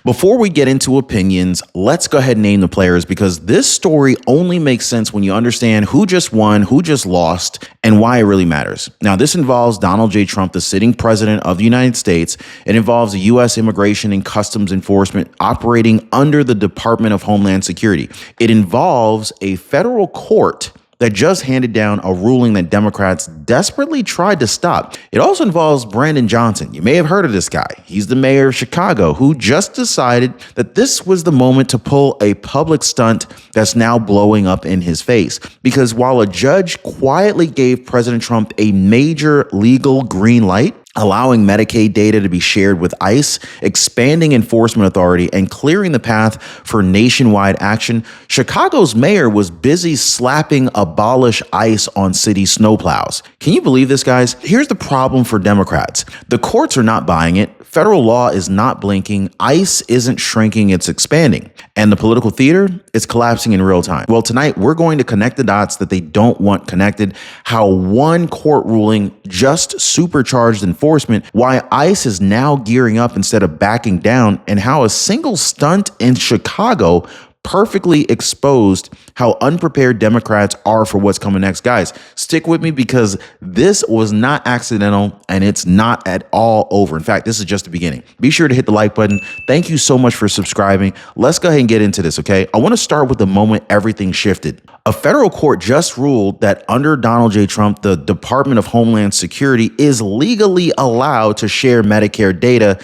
Before we get into opinions, let's go ahead and name the players because this story only makes sense when you understand who just won, who just lost, and why it really matters. Now, this involves Donald J. Trump, the sitting president of the United States. It involves the U.S. Immigration and Customs Enforcement operating under the Department of Homeland Security. It involves a federal court that just handed down a ruling that Democrats desperately tried to stop. It also involves Brandon Johnson. You may have heard of this guy. He's the mayor of Chicago who just decided that this was the moment to pull a public stunt that's now blowing up in his face. Because while a judge quietly gave President Trump a major legal green light, allowing Medicaid data to be shared with ICE, expanding enforcement authority, and clearing the path for nationwide action, Chicago's mayor was busy slapping abolish ICE on city snowplows. Can you believe this, guys? Here's the problem for Democrats. The courts are not buying it. Federal law is not blinking. ICE isn't shrinking, it's expanding. And the political theater is collapsing in real time. Well, tonight we're going to connect the dots that they don't want connected, how one court ruling just supercharged enforcement, why ICE is now gearing up instead of backing down, and how a single stunt in Chicago perfectly exposed how unprepared Democrats are for what's coming next. Guys, stick with me because this was not accidental and it's not at all over. In fact, this is just the beginning. Be sure to hit the like button. Thank you so much for subscribing. Let's go ahead and get into this, okay? I want to start with the moment everything shifted. A federal court just ruled that under Donald J. Trump, the Department of Homeland Security is legally allowed to share Medicaid data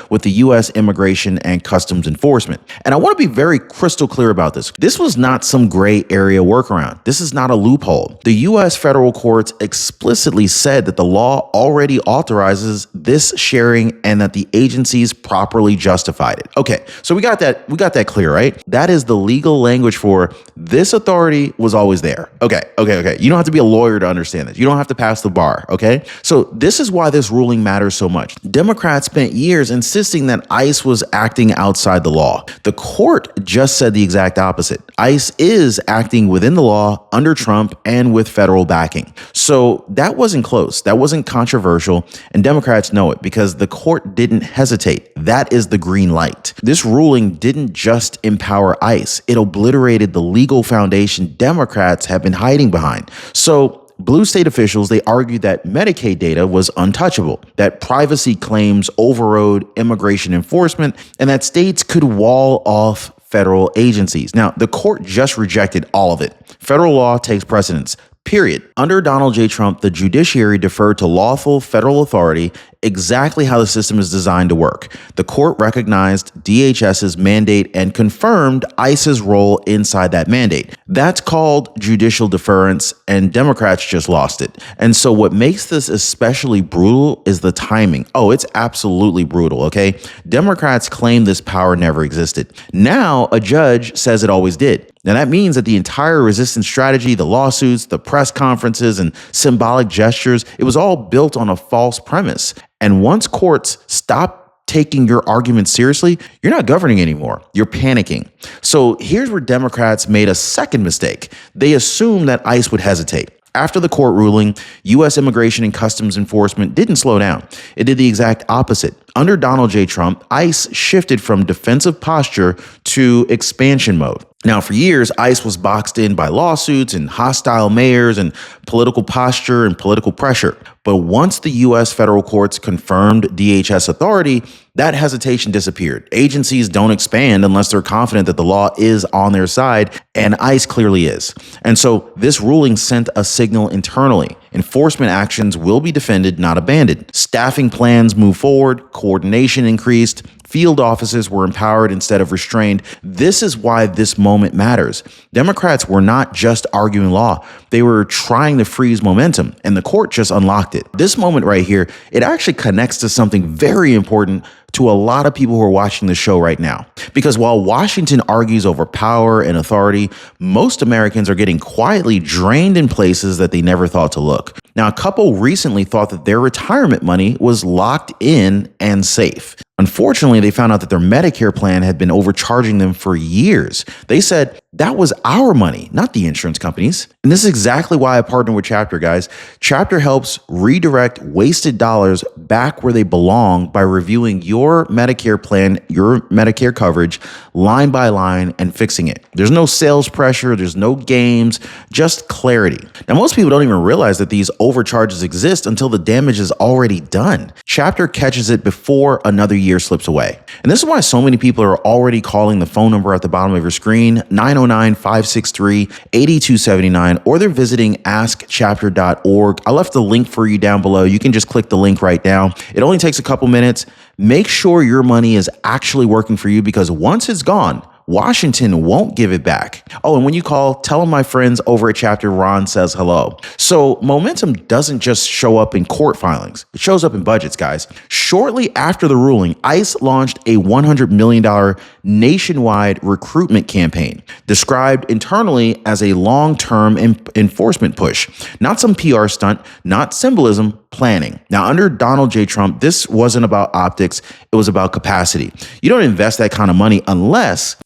with the U.S. Immigration and Customs Enforcement. And I want to be very crystal clear about this. This was not some gray area workaround. This is not a loophole. The U.S. federal courts explicitly said that the law already authorizes this sharing and that the agencies properly justified it. Okay, so we got that clear, right? That is the legal language for this authority was always there. Okay. You don't have to be a lawyer to understand this. You don't have to pass the bar, okay? So this is why this ruling matters so much. Democrats spent years insisting that ICE was acting outside the law. The court just said the exact opposite. ICE is acting within the law under Trump and with federal backing. So that wasn't close. That wasn't controversial. And Democrats know it because the court didn't hesitate. That is the green light. This ruling didn't just empower ICE. It obliterated the legal foundation Democrats have been hiding behind. So blue state officials, they argued that Medicaid data was untouchable, that privacy claims overrode immigration enforcement, and that states could wall off federal agencies. Now, the court just rejected all of it. Federal law takes precedence. Period. Under Donald J. Trump, the judiciary deferred to lawful federal authority, exactly how the system is designed to work. The court recognized DHS's mandate and confirmed ICE's role inside that mandate. That's called judicial deference, and Democrats just lost it. And so what makes this especially brutal is the timing. Oh, it's absolutely brutal, okay? Democrats claim this power never existed. Now, a judge says it always did. Now, that means that the entire resistance strategy, the lawsuits, the press conferences, and symbolic gestures, it was all built on a false premise. And once courts stop taking your arguments seriously, you're not governing anymore. You're panicking. So here's where Democrats made a second mistake. They assumed that ICE would hesitate. After the court ruling, U.S. Immigration and Customs Enforcement didn't slow down. It did the exact opposite. Under Donald J. Trump, ICE shifted from defensive posture to expansion mode. Now, for years, ICE was boxed in by lawsuits and hostile mayors and political posture and political pressure. But once the U.S. federal courts confirmed DHS authority, that hesitation disappeared. Agencies don't expand unless they're confident that the law is on their side, and ICE clearly is. And so this ruling sent a signal internally. Enforcement actions will be defended, not abandoned. Staffing plans move forward, coordination increased, field offices were empowered instead of restrained. This is why this moment matters. Democrats were not just arguing law. They were trying to freeze momentum, and the court just unlocked it. This moment right here, it actually connects to something very important to a lot of people who are watching the show right now. Because while Washington argues over power and authority, most Americans are getting quietly drained in places that they never thought to look. Now, a couple recently thought that their retirement money was locked in and safe. Unfortunately, they found out that their Medicare plan had been overcharging them for years. They said that was our money, not the insurance companies. And this is exactly why I partner with Chapter, guys. Chapter helps redirect wasted dollars back where they belong by reviewing your Medicare plan, your Medicare coverage, line by line and fixing it. There's no sales pressure, there's no games, just clarity. Now, most people don't even realize that these overcharges exist until the damage is already done. Chapter catches it before another year slips away. And this is why so many people are already calling the phone number at the bottom of your screen, 909-563-8279, or they're visiting askchapter.org. I left the link for you down below. You can just click the link right now. It only takes a couple minutes. Make sure your money is actually working for you, because once it's gone, Washington won't give it back. Oh, and when you call, tell them my friends over at Chapter Ron says hello. So momentum doesn't just show up in court filings. It shows up in budgets, guys. Shortly after the ruling, ICE launched a $100 million nationwide recruitment campaign, described internally as a long-term enforcement push. Not some PR stunt, not symbolism, planning. Now, under Donald J. Trump, this wasn't about optics. It was about capacity. You don't invest that kind of money unless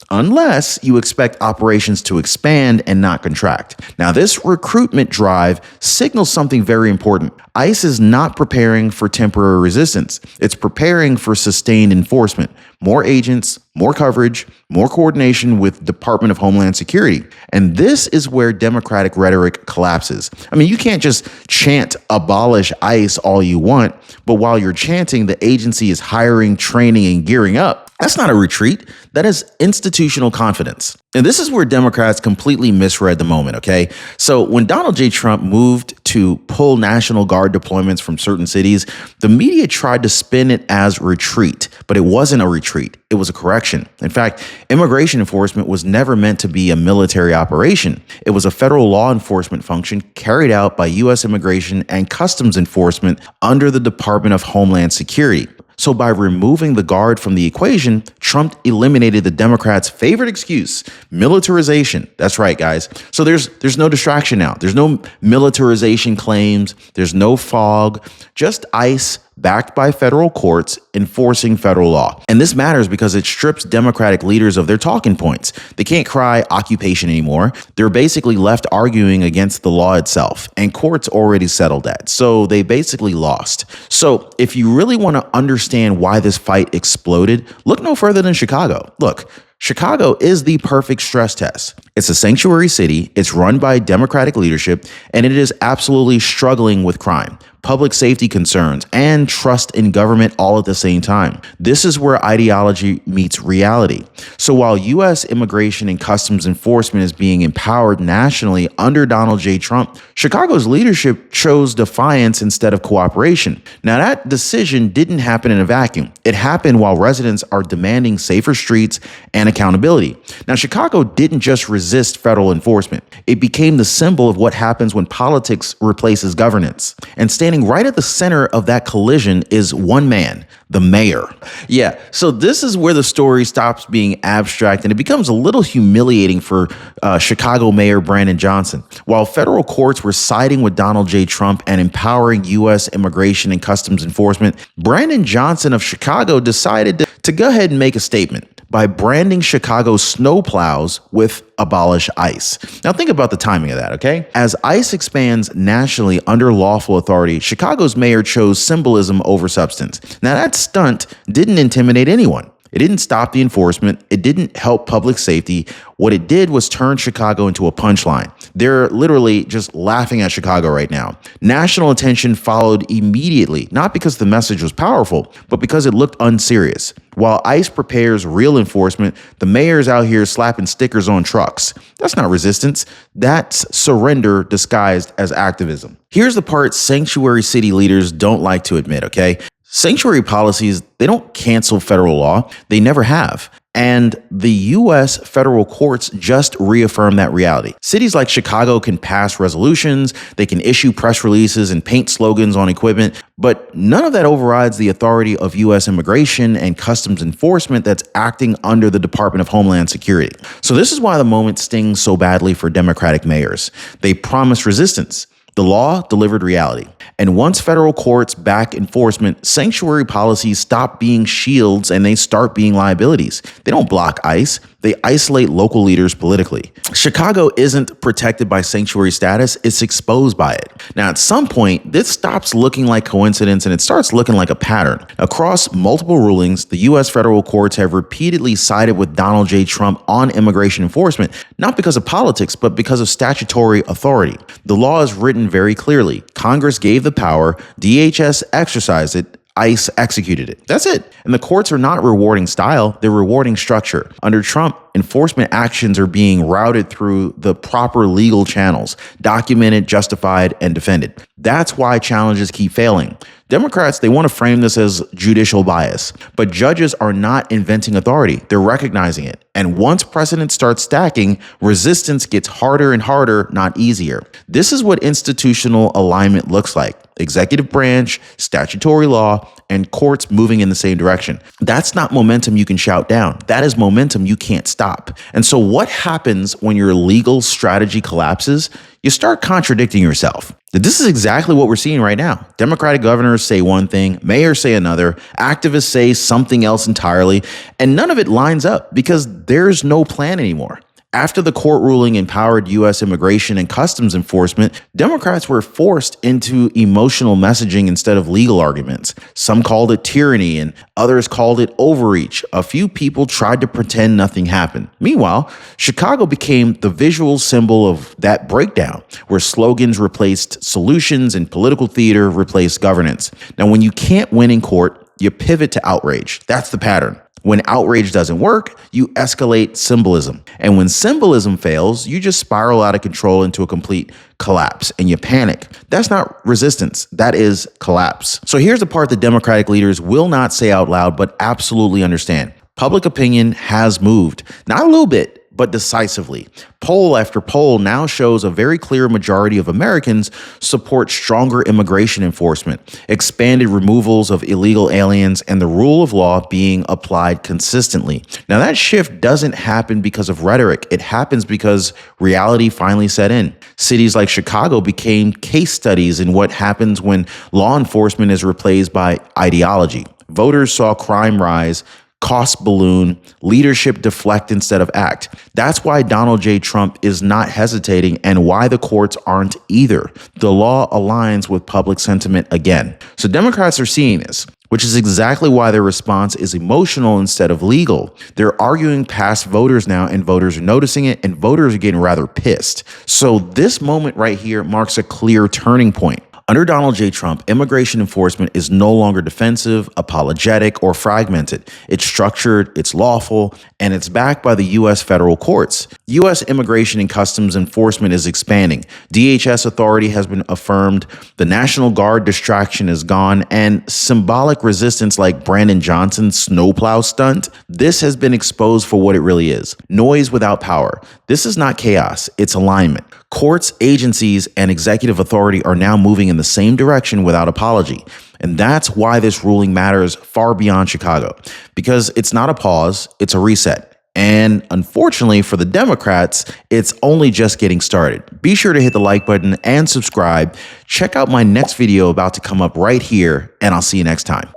you expect operations to expand and not contract. Now, this recruitment drive signals something very important. ICE is not preparing for temporary resistance. It's preparing for sustained enforcement. More agents, more coverage, more coordination with Department of Homeland Security. And this is where Democratic rhetoric collapses. I mean, you can't just chant abolish ICE all you want, but while you're chanting, the agency is hiring, training, and gearing up. That's not a retreat. That is institutional confidence. And this is where Democrats completely misread the moment, okay? So when Donald J. Trump moved to pull National Guard deployments from certain cities, the media tried to spin it as retreat, but it wasn't a retreat. It was a correction. In fact, immigration enforcement was never meant to be a military operation. It was a federal law enforcement function carried out by U.S. Immigration and Customs Enforcement under the Department of Homeland Security. So by removing the Guard from the equation, Trump eliminated the Democrats' favorite excuse, militarization. That's right, guys. So there's no distraction now. There's no militarization claims. There's no fog, just ICE backed by federal courts enforcing federal law. And this matters because it strips Democratic leaders of their talking points. They can't cry occupation anymore. They're basically left arguing against the law itself, and courts already settled that. So they basically lost. So if you really want to understand why this fight exploded, look no further than Chicago. Look, Chicago is the perfect stress test. It's a sanctuary city, it's run by Democratic leadership, and it is absolutely struggling with crime, public safety concerns, and trust in government all at the same time. This is where ideology meets reality. So while U.S. Immigration and Customs Enforcement is being empowered nationally under Donald J. Trump, Chicago's leadership chose defiance instead of cooperation. Now, that decision didn't happen in a vacuum. It happened while residents are demanding safer streets and accountability. Now, Chicago didn't just resist federal enforcement. It became the symbol of what happens when politics replaces governance. And standing right at the center of that collision is one man, the mayor. Yeah, so this is where the story stops being abstract and it becomes a little humiliating for Chicago Mayor Brandon Johnson. While federal courts were siding with Donald J. Trump and empowering U.S. Immigration and Customs Enforcement, Brandon Johnson of Chicago decided to go ahead and make a statement by branding Chicago's snowplows with abolish ICE. Now think about the timing of that, okay? As ICE expands nationally under lawful authority, Chicago's mayor chose symbolism over substance. Now that stunt didn't intimidate anyone. It didn't stop the enforcement. It didn't help public safety. What it did was turn Chicago into a punchline. They're literally just laughing at Chicago right now. National attention followed immediately, not because the message was powerful, but because it looked unserious. While ICE prepares real enforcement, the mayor's out here slapping stickers on trucks. That's not resistance. That's surrender disguised as activism. Here's the part sanctuary city leaders don't like to admit, okay? Sanctuary policies, they don't cancel federal law. They never have. And the U.S. federal courts just reaffirm that reality. Cities like Chicago can pass resolutions, they can issue press releases and paint slogans on equipment, but none of that overrides the authority of U.S. Immigration and Customs Enforcement that's acting under the Department of Homeland Security. So this is why the moment stings so badly for Democratic mayors. They promised resistance. The law delivered reality. And once federal courts back enforcement, sanctuary policies stop being shields and they start being liabilities. They don't block ICE. They isolate local leaders politically. Chicago isn't protected by sanctuary status, it's exposed by it. Now, at some point, this stops looking like coincidence and it starts looking like a pattern. Across multiple rulings, the U.S. federal courts have repeatedly sided with Donald J. Trump on immigration enforcement, not because of politics, but because of statutory authority. The law is written very clearly. Congress gave the power, DHS exercised it, ICE executed it. That's it. And the courts are not rewarding style, they're rewarding structure. Under Trump, enforcement actions are being routed through the proper legal channels, documented, justified, and defended. That's why challenges keep failing. Democrats, they want to frame this as judicial bias, but judges are not inventing authority. They're recognizing it. And once precedent starts stacking, resistance gets harder and harder, not easier. This is what institutional alignment looks like. Executive branch, statutory law, and courts moving in the same direction. That's not momentum you can shout down. That is momentum you can't stop. And so what happens when your legal strategy collapses? You start contradicting yourself. This is exactly what we're seeing right now. Democratic governors say one thing, mayors say another, activists say something else entirely, and none of it lines up because there's no plan anymore. After the court ruling empowered U.S. immigration and customs enforcement, Democrats were forced into emotional messaging instead of legal arguments. Some called it tyranny and others called it overreach. A few people tried to pretend nothing happened. Meanwhile, Chicago became the visual symbol of that breakdown, where slogans replaced solutions and political theater replaced governance. Now, when you can't win in court, you pivot to outrage. That's the pattern. When outrage doesn't work, you escalate symbolism. And when symbolism fails, you just spiral out of control into a complete collapse and you panic. That's not resistance. That is collapse. So here's the part that Democratic leaders will not say out loud, but absolutely understand. Public opinion has moved, not a little bit, but decisively. Poll after poll now shows a very clear majority of Americans support stronger immigration enforcement, expanded removals of illegal aliens, and the rule of law being applied consistently. Now, that shift doesn't happen because of rhetoric. It happens because reality finally set in. Cities like Chicago became case studies in what happens when law enforcement is replaced by ideology. Voters saw crime rise, cost balloon, leadership deflect instead of act. That's why Donald J. Trump is not hesitating and why the courts aren't either. The law aligns with public sentiment again. So Democrats are seeing this, which is exactly why their response is emotional instead of legal. They're arguing past voters now, and voters are noticing it, and voters are getting rather pissed. So this moment right here marks a clear turning point. Under Donald J. Trump, immigration enforcement is no longer defensive, apologetic, or fragmented. It's structured, it's lawful, and it's backed by the U.S. federal courts. U.S. immigration and customs enforcement is expanding. DHS authority has been affirmed. The National Guard distraction is gone, and symbolic resistance like Brandon Johnson's snowplow stunt, this has been exposed for what it really is. Noise without power. This is not chaos, it's alignment. Courts, agencies, and executive authority are now moving in the same direction without apology. And that's why this ruling matters far beyond Chicago, because it's not a pause, it's a reset. And unfortunately for the Democrats, it's only just getting started. Be sure to hit the like button and subscribe. Check out my next video about to come up right here, and I'll see you next time.